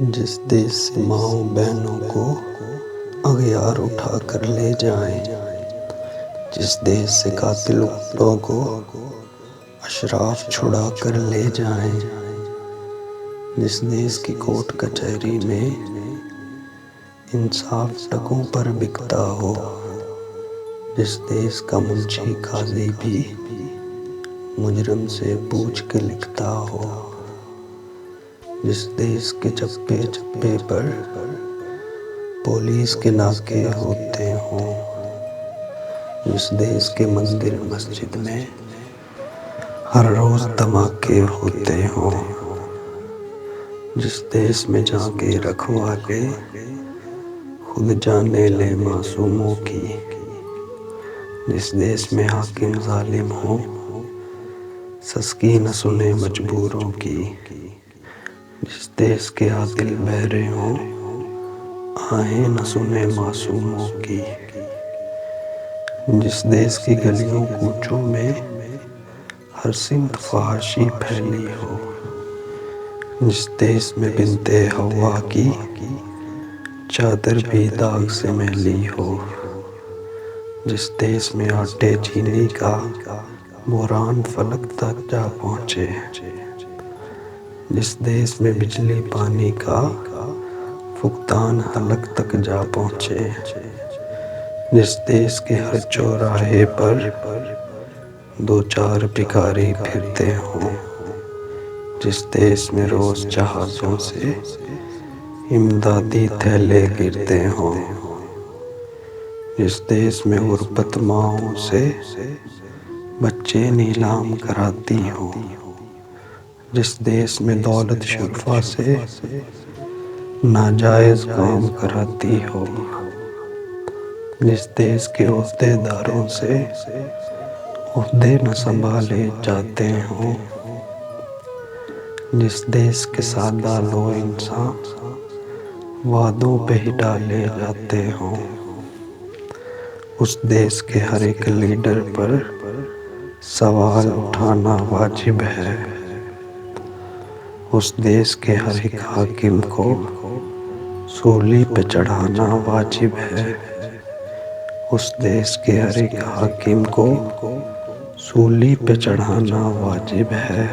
जिस देश से माओ बहनों को अगियार उठा कर ले जाएं, जिस देश से कातिलों को अशराफ छुड़ा कर ले जाएं, जिस देश की कोर्ट कचहरी में इंसाफ टकों पर बिकता हो, जिस देश का मुंशी काजी भी मुजरिम से पूछ के लिखता हो, जिस देश के चप्पे चप्पे पर पुलिस के नाके होते हों, जिस देश के मंदिर मस्जिद में हर रोज धमाके होते हों, जिस देश में जाके रखवाले खुद जाने ले मासूमों की, जिस देश में हाकिम जालिम हो सस्की न सुने मजबूरों की, जिस देश के आदिल बहरे हों आहें न सुने मासूमों की, जिस देश की गलियों कूचों में हर सिमत फहाशी फैली हो, जिस देश में बिनते हवा की चादर भी दाग से मैली हो, जिस देश में आटे चीनी का बुरान फलक तक जा पहुँचे, जिस देश में बिजली पानी का फुकदान हलक तक जा पहुँचे, जिस देश के हर चौराहे पर दो चार भिखारी फिरते हों, जिस देश में रोज जहाज़ों से इमदादी थैले गिरते हों, जिस देश में गुर्बत माओं से बच्चे नीलाम कराती हों, जिस देश में दौलत शुरफा से नाजायज काम कराती हो, जिस देश के ओहदेदारों से ओहदे न संभाले जाते हों, जिस देश के सादा लो इंसान वादों पे ही डाले जाते हों, उस देश के हर एक लीडर पर सवाल उठाना वाजिब है, उस देश के हर एक हाकिम को सूली पे चढ़ाना वाजिब है, उस देश के हर एक हाकिम को सूली पे चढ़ाना वाजिब है।